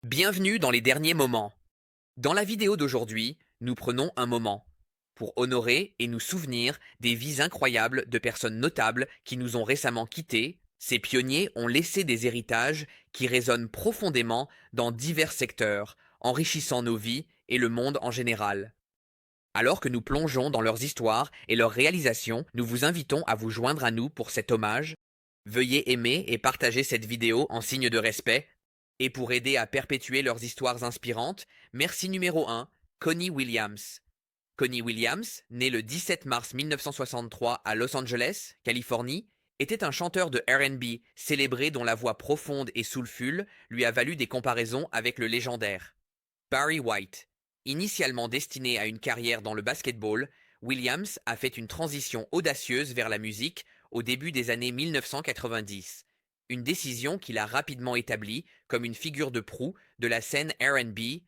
Bienvenue dans les derniers moments. Dans la vidéo d'aujourd'hui, nous prenons un moment pour honorer et nous souvenir des vies incroyables de personnes notables qui nous ont récemment quittés. Ces pionniers ont laissé des héritages qui résonnent profondément dans divers secteurs, enrichissant nos vies et le monde en général. Alors que nous plongeons dans leurs histoires et leurs réalisations, nous vous invitons à vous joindre à nous pour cet hommage. Veuillez aimer et partager cette vidéo en signe de respect. Et pour aider à perpétuer leurs histoires inspirantes, merci numéro 1, Connie Williams. Connie Williams, né le 17 mars 1963 à Los Angeles, Californie, était un chanteur de R&B célébré dont la voix profonde et soulful lui a valu des comparaisons avec le légendaire Barry White. Initialement destiné à une carrière dans le basketball, Williams a fait une transition audacieuse vers la musique au début des années 1990. Une décision qu'il a rapidement établie comme une figure de proue de la scène R&B.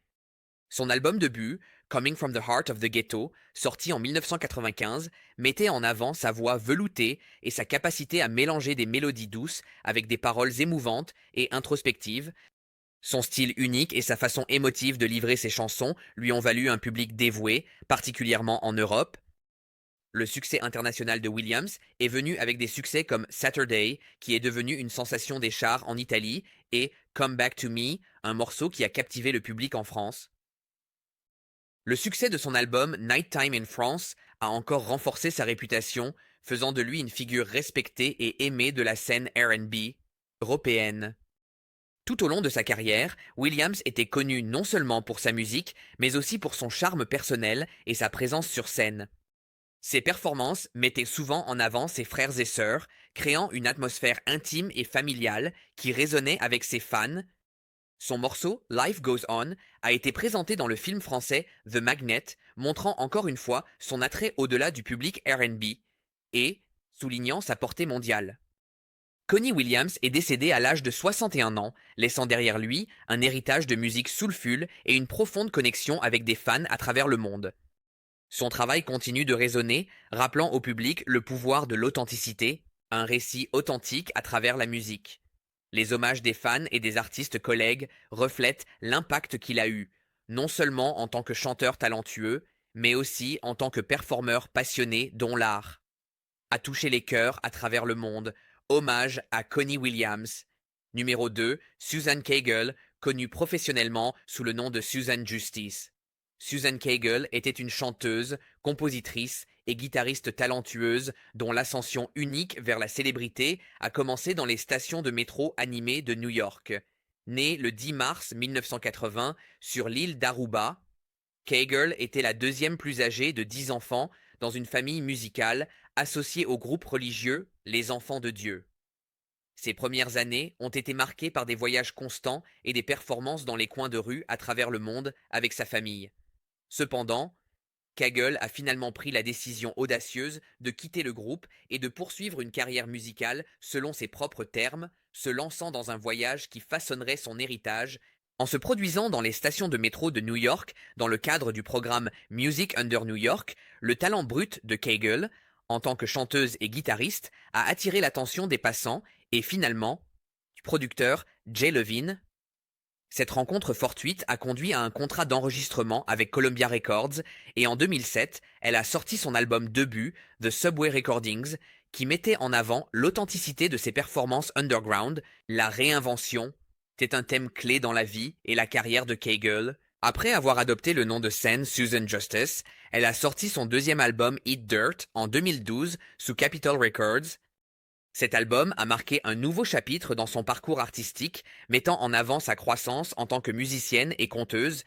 Son album debut, Coming from the Heart of the Ghetto, sorti en 1995, mettait en avant sa voix veloutée et sa capacité à mélanger des mélodies douces avec des paroles émouvantes et introspectives. Son style unique et sa façon émotive de livrer ses chansons lui ont valu un public dévoué, particulièrement en Europe. Le succès international de Williams est venu avec des succès comme Saturday, qui est devenu une sensation des charts en Italie, et Come Back to Me, un morceau qui a captivé le public en France. Le succès de son album Nighttime in France a encore renforcé sa réputation, faisant de lui une figure respectée et aimée de la scène R&B européenne. Tout au long de sa carrière, Williams était connu non seulement pour sa musique, mais aussi pour son charme personnel et sa présence sur scène. Ses performances mettaient souvent en avant ses frères et sœurs, créant une atmosphère intime et familiale qui résonnait avec ses fans. Son morceau Life Goes On a été présenté dans le film français The Magnet, montrant encore une fois son attrait au-delà du public R&B et soulignant sa portée mondiale. Connie Williams est décédé à l'âge de 61 ans, laissant derrière lui un héritage de musique soulful et une profonde connexion avec des fans à travers le monde. Son travail continue de résonner, rappelant au public le pouvoir de l'authenticité, un récit authentique à travers la musique. Les hommages des fans et des artistes collègues reflètent l'impact qu'il a eu, non seulement en tant que chanteur talentueux, mais aussi en tant que performeur passionné dont l'art a touché les cœurs à travers le monde. Hommage à Connie Williams. Numéro 2, Susan Cagle, connue professionnellement sous le nom de Susan Justice. Susan Cagle était une chanteuse, compositrice et guitariste talentueuse dont l'ascension unique vers la célébrité a commencé dans les stations de métro animées de New York. Née le 10 mars 1980 sur l'île d'Aruba, Cagle était la deuxième plus âgée de 10 enfants dans une famille musicale associée au groupe religieux Les Enfants de Dieu. Ses premières années ont été marquées par des voyages constants et des performances dans les coins de rue à travers le monde avec sa famille. Cependant, Cagle a finalement pris la décision audacieuse de quitter le groupe et de poursuivre une carrière musicale selon ses propres termes, se lançant dans un voyage qui façonnerait son héritage en se produisant dans les stations de métro de New York dans le cadre du programme Music Under New York. Le talent brut de Cagle, en tant que chanteuse et guitariste, a attiré l'attention des passants et finalement du producteur Jay Levine. Cette rencontre fortuite a conduit à un contrat d'enregistrement avec Columbia Records et en 2007, elle a sorti son album debut, The Subway Recordings, qui mettait en avant l'authenticité de ses performances underground. La réinvention était un thème clé dans la vie et la carrière de Cagle. Après avoir adopté le nom de scène Susan Justice, elle a sorti son deuxième album Eat Dirt en 2012 sous Capitol Records. Cet album a marqué un nouveau chapitre dans son parcours artistique, mettant en avant sa croissance en tant que musicienne et conteuse.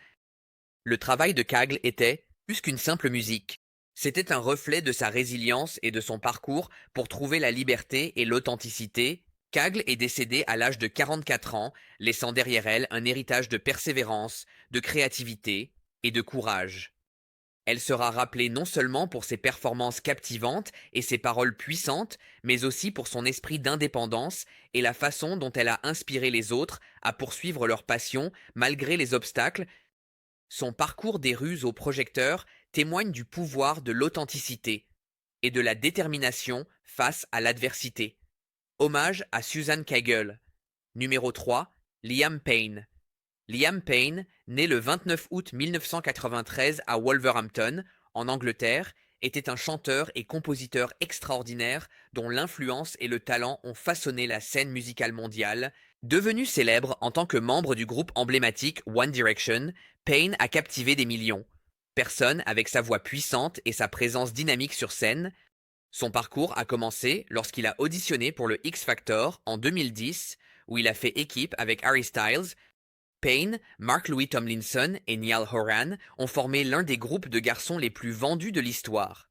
Le travail de Cagle était plus qu'une simple musique. C'était un reflet de sa résilience et de son parcours pour trouver la liberté et l'authenticité. Cagle est décédée à l'âge de 44 ans, laissant derrière elle un héritage de persévérance, de créativité et de courage. Elle sera rappelée non seulement pour ses performances captivantes et ses paroles puissantes, mais aussi pour son esprit d'indépendance et la façon dont elle a inspiré les autres à poursuivre leur passion malgré les obstacles. Son parcours des rues au projecteur témoigne du pouvoir de l'authenticité et de la détermination face à l'adversité. Hommage à Susan Cagle. Numéro 3, Liam Payne. Liam Payne, né le 29 août 1993 à Wolverhampton, en Angleterre, était un chanteur et compositeur extraordinaire dont l'influence et le talent ont façonné la scène musicale mondiale. Devenu célèbre en tant que membre du groupe emblématique One Direction, Payne a captivé des millions. Personne avec sa voix puissante et sa présence dynamique sur scène. Son parcours a commencé lorsqu'il a auditionné pour le X Factor en 2010, où il a fait équipe avec Harry Styles. Payne, Mark-Louis Tomlinson et Niall Horan ont formé l'un des groupes de garçons les plus vendus de l'histoire.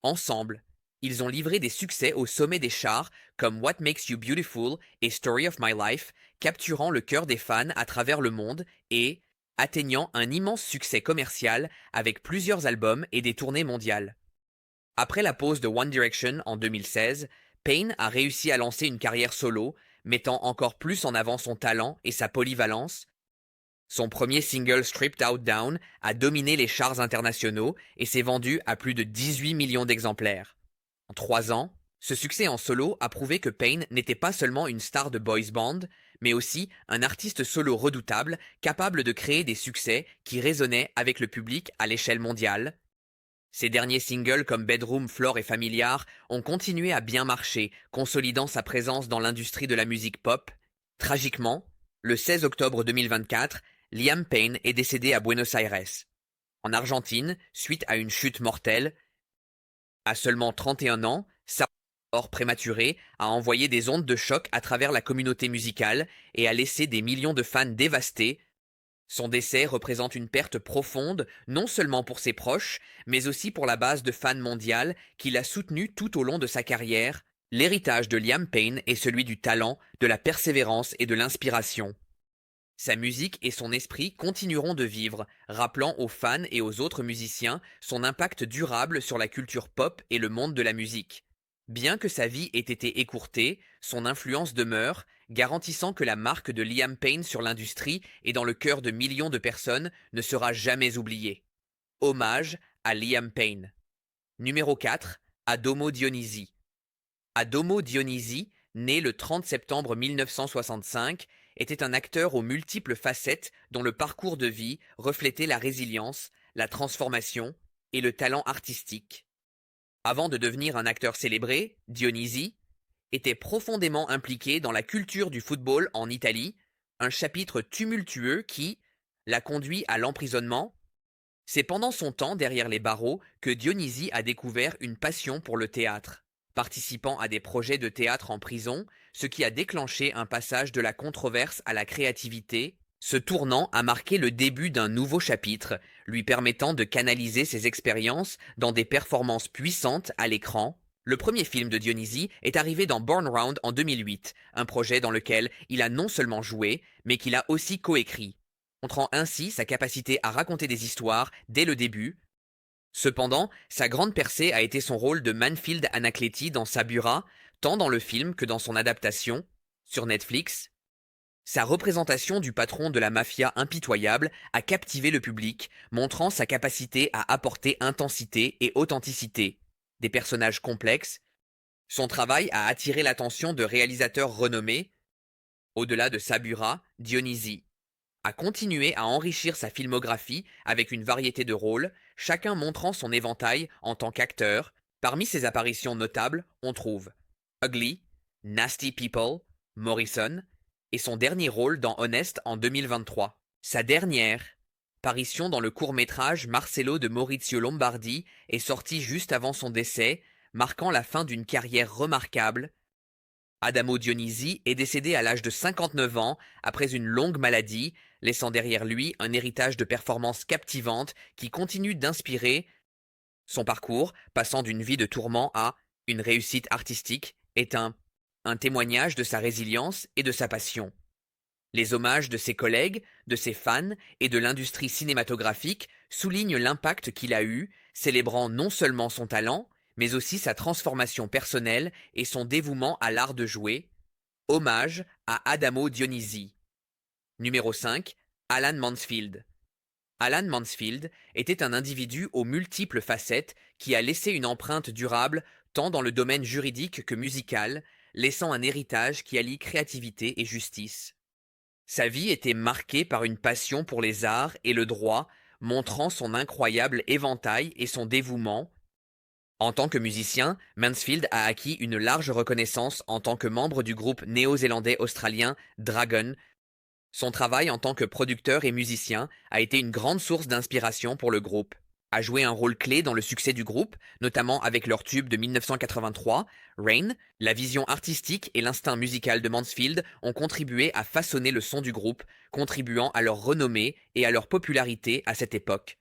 Ensemble, ils ont livré des succès au sommet des charts comme What Makes You Beautiful et Story of My Life, capturant le cœur des fans à travers le monde et atteignant un immense succès commercial avec plusieurs albums et des tournées mondiales. Après la pause de One Direction en 2016, Payne a réussi à lancer une carrière solo, mettant encore plus en avant son talent et sa polyvalence. Son premier single Stripped Out Down a dominé les charts internationaux et s'est vendu à plus de 18 millions d'exemplaires. En 3 ans, ce succès en solo a prouvé que Payne n'était pas seulement une star de boys band, mais aussi un artiste solo redoutable, capable de créer des succès qui résonnaient avec le public à l'échelle mondiale. Ses derniers singles comme Bedroom, Floor et Familiar ont continué à bien marcher, consolidant sa présence dans l'industrie de la musique pop. Tragiquement, le 16 octobre 2024, Liam Payne est décédé à Buenos Aires, en Argentine, suite à une chute mortelle. À seulement 31 ans, sa mort prématurée a envoyé des ondes de choc à travers la communauté musicale et a laissé des millions de fans dévastés. Son décès représente une perte profonde, non seulement pour ses proches, mais aussi pour la base de fans mondiale qui l'a soutenu tout au long de sa carrière. L'héritage de Liam Payne est celui du talent, de la persévérance et de l'inspiration. Sa musique et son esprit continueront de vivre, rappelant aux fans et aux autres musiciens son impact durable sur la culture pop et le monde de la musique. Bien que sa vie ait été écourtée, son influence demeure, garantissant que la marque de Liam Payne sur l'industrie et dans le cœur de millions de personnes ne sera jamais oubliée. Hommage à Liam Payne. Numéro 4. Adamo Dionisi. Adamo Dionisi, né le 30 septembre 1965, était un acteur aux multiples facettes dont le parcours de vie reflétait la résilience, la transformation et le talent artistique. Avant de devenir un acteur célébré, Dionisi était profondément impliqué dans la culture du football en Italie, un chapitre tumultueux qui l'a conduit à l'emprisonnement. C'est pendant son temps derrière les barreaux que Dionisi a découvert une passion pour le théâtre, participant à des projets de théâtre en prison, ce qui a déclenché un passage de la controverse à la créativité. Ce tournant a marqué le début d'un nouveau chapitre, lui permettant de canaliser ses expériences dans des performances puissantes à l'écran. Le premier film de Dionisi est arrivé dans Born Round en 2008, un projet dans lequel il a non seulement joué, mais qu'il a aussi coécrit, montrant ainsi sa capacité à raconter des histoires dès le début. Cependant, sa grande percée a été son rôle de Manfield Anacleto dans Sabura, tant dans le film que dans son adaptation, sur Netflix. Sa représentation du patron de la mafia impitoyable a captivé le public, montrant sa capacité à apporter intensité et authenticité. Des personnages complexes. Son travail a attiré l'attention de réalisateurs renommés. Au-delà de Sabura, Dionisi a continué à enrichir sa filmographie avec une variété de rôles, chacun montrant son éventail en tant qu'acteur. Parmi ses apparitions notables, on trouve Ugly, Nasty People, Morrison, et son dernier rôle dans Honest en 2023. Sa dernière apparition dans le court-métrage Marcello de Maurizio Lombardi est sortie juste avant son décès, marquant la fin d'une carrière remarquable. Adamo Dionisi est décédé à l'âge de 59 ans après une longue maladie, laissant derrière lui un héritage de performances captivantes qui continue d'inspirer. Son parcours, passant d'une vie de tourment à une réussite artistique, est un témoignage de sa résilience et de sa passion. Les hommages de ses collègues, de ses fans et de l'industrie cinématographique soulignent l'impact qu'il a eu, célébrant non seulement son talent, mais aussi sa transformation personnelle et son dévouement à l'art de jouer. Hommage à Adamo Dionisi. Numéro 5. Alan Mansfield. Alan Mansfield était un individu aux multiples facettes qui a laissé une empreinte durable tant dans le domaine juridique que musical, laissant un héritage qui allie créativité et justice. Sa vie était marquée par une passion pour les arts et le droit, montrant son incroyable éventail et son dévouement. En tant que musicien, Mansfield a acquis une large reconnaissance en tant que membre du groupe néo-zélandais-australien Dragon. Son travail en tant que producteur et musicien a été une grande source d'inspiration pour le groupe, a joué un rôle clé dans le succès du groupe, notamment avec leur tube de 1983, Rain. La vision artistique et l'instinct musical de Mansfield ont contribué à façonner le son du groupe, contribuant à leur renommée et à leur popularité à cette époque.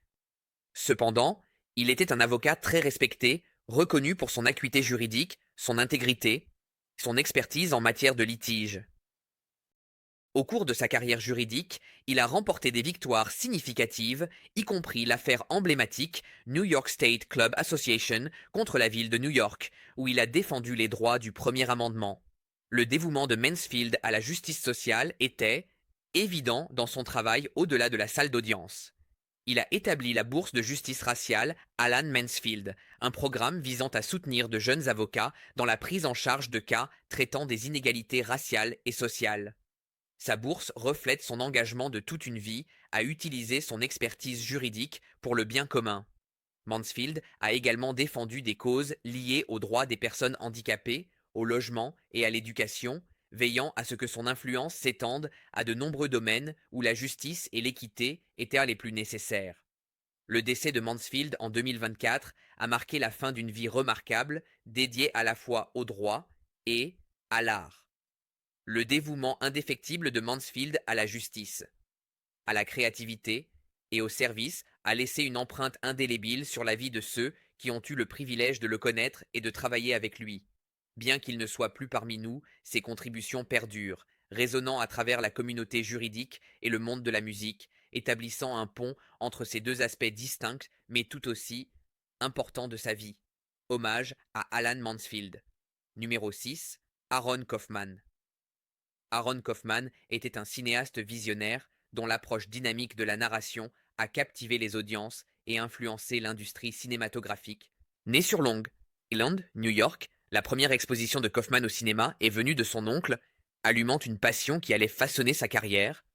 Cependant, il était un avocat très respecté, reconnu pour son acuité juridique, son intégrité, son expertise en matière de litige. Au cours de sa carrière juridique, il a remporté des victoires significatives, y compris l'affaire emblématique New York State Club Association contre la ville de New York, où il a défendu les droits du premier amendement. Le dévouement de Mansfield à la justice sociale était évident dans son travail au-delà de la salle d'audience. Il a établi la bourse de justice raciale Alan Mansfield, un programme visant à soutenir de jeunes avocats dans la prise en charge de cas traitant des inégalités raciales et sociales. Sa bourse reflète son engagement de toute une vie à utiliser son expertise juridique pour le bien commun. Mansfield a également défendu des causes liées aux droits des personnes handicapées, au logement et à l'éducation, veillant à ce que son influence s'étende à de nombreux domaines où la justice et l'équité étaient les plus nécessaires. Le décès de Mansfield en 2024 a marqué la fin d'une vie remarquable dédiée à la fois au droit et à l'art. Le dévouement indéfectible de Mansfield à la justice, à la créativité et au service a laissé une empreinte indélébile sur la vie de ceux qui ont eu le privilège de le connaître et de travailler avec lui. Bien qu'il ne soit plus parmi nous, ses contributions perdurent, résonnant à travers la communauté juridique et le monde de la musique, établissant un pont entre ces deux aspects distincts mais tout aussi importants de sa vie. Hommage à Alan Mansfield. Numéro 6. Aaron Kaufman. Aaron Kaufman était un cinéaste visionnaire dont l'approche dynamique de la narration a captivé les audiences et influencé l'industrie cinématographique. Né sur Long Island, New York, la première exposition de Kaufman au cinéma est venue de son oncle, allumant une passion qui allait façonner sa carrière.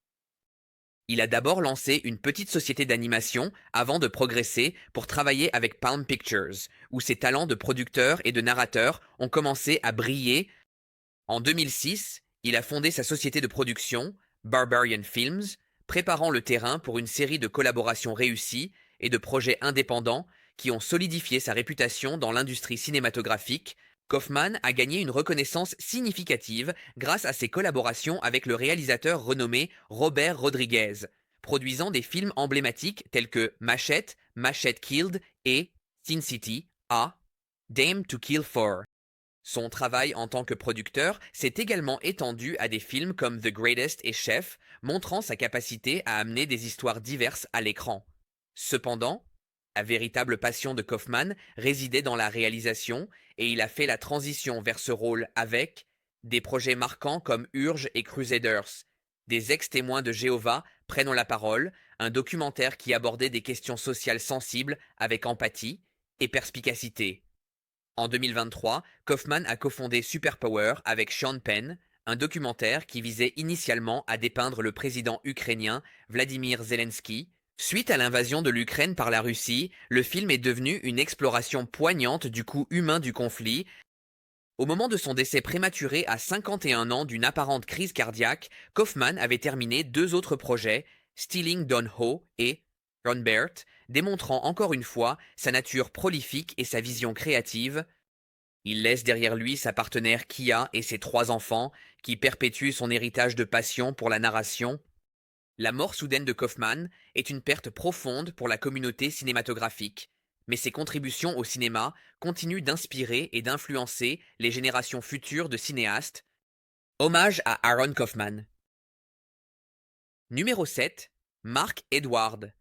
Il a d'abord lancé une petite société d'animation avant de progresser pour travailler avec Palm Pictures, où ses talents de producteur et de narrateur ont commencé à briller. En 2006, il a fondé sa société de production, Barbarian Films, préparant le terrain pour une série de collaborations réussies et de projets indépendants qui ont solidifié sa réputation dans l'industrie cinématographique. Kaufman a gagné une reconnaissance significative grâce à ses collaborations avec le réalisateur renommé Robert Rodriguez, produisant des films emblématiques tels que Machete, Machete Killed et Sin City, A Dame to Kill For. Son travail en tant que producteur s'est également étendu à des films comme The Greatest et Chef, montrant sa capacité à amener des histoires diverses à l'écran. Cependant, la véritable passion de Kaufman résidait dans la réalisation et il a fait la transition vers ce rôle avec des projets marquants comme Urge et Crusaders, des ex-témoins de Jéhovah prennent la parole, un documentaire qui abordait des questions sociales sensibles avec empathie et perspicacité. En 2023, Kaufman a cofondé Superpower avec Sean Penn, un documentaire qui visait initialement à dépeindre le président ukrainien Vladimir Zelensky. Suite à l'invasion de l'Ukraine par la Russie, le film est devenu une exploration poignante du coût humain du conflit. Au moment de son décès prématuré à 51 ans d'une apparente crise cardiaque, Kaufman avait terminé deux autres projets, Stealing Don Ho et Ronbert, démontrant encore une fois sa nature prolifique et sa vision créative. Il laisse derrière lui sa partenaire Kia et ses trois enfants, qui perpétuent son héritage de passion pour la narration. La mort soudaine de Kaufman est une perte profonde pour la communauté cinématographique, mais ses contributions au cinéma continuent d'inspirer et d'influencer les générations futures de cinéastes. Hommage à Aaron Kaufman. Numéro 7. Mark Edward.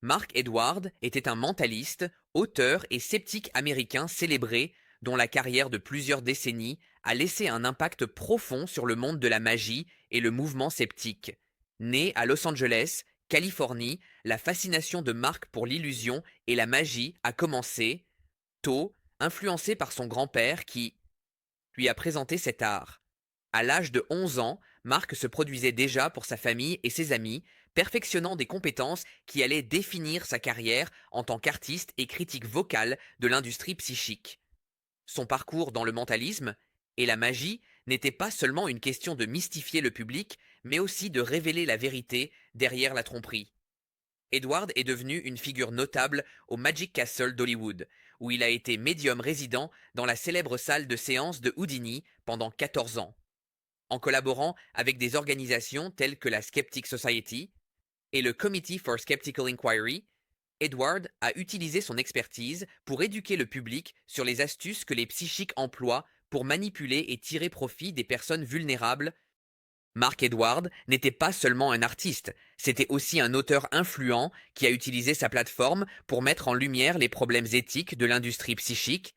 Mark Edward était un mentaliste, auteur et sceptique américain célébré dont la carrière de plusieurs décennies a laissé un impact profond sur le monde de la magie et le mouvement sceptique. Né à Los Angeles, Californie, la fascination de Mark pour l'illusion et la magie a commencé tôt, influencé par son grand-père qui lui a présenté cet art. À l'âge de 11 ans, Mark se produisait déjà pour sa famille et ses amis, perfectionnant des compétences qui allaient définir sa carrière en tant qu'artiste et critique vocal de l'industrie psychique. Son parcours dans le mentalisme et la magie n'était pas seulement une question de mystifier le public, mais aussi de révéler la vérité derrière la tromperie. Edward est devenu une figure notable au Magic Castle d'Hollywood, où il a été médium résident dans la célèbre salle de séance de Houdini pendant 14 ans. En collaborant avec des organisations telles que la Skeptic Society et le Committee for Skeptical Inquiry, Edward a utilisé son expertise pour éduquer le public sur les astuces que les psychiques emploient pour manipuler et tirer profit des personnes vulnérables. Mark Edward n'était pas seulement un artiste, c'était aussi un auteur influent qui a utilisé sa plateforme pour mettre en lumière les problèmes éthiques de l'industrie psychique.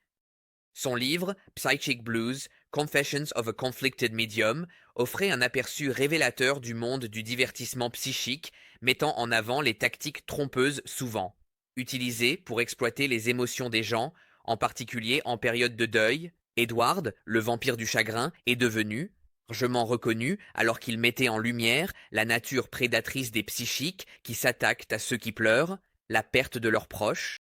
Son livre Psychic Blues, Confessions of a Conflicted Medium offrait un aperçu révélateur du monde du divertissement psychique, mettant en avant les tactiques trompeuses souvent utilisées pour exploiter les émotions des gens, en particulier en période de deuil. Edward, le vampire du chagrin, est devenu largement reconnu alors qu'il mettait en lumière la nature prédatrice des psychiques qui s'attaquent à ceux qui pleurent, la perte de leurs proches.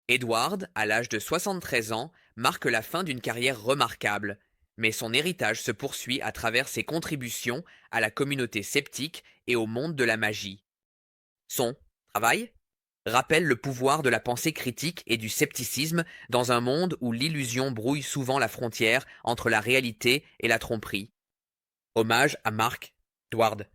Edward, à l'âge de 73 ans, marque la fin d'une carrière remarquable, mais son héritage se poursuit à travers ses contributions à la communauté sceptique et au monde de la magie. Son travail rappelle le pouvoir de la pensée critique et du scepticisme dans un monde où l'illusion brouille souvent la frontière entre la réalité et la tromperie. Hommage à Mark Edward.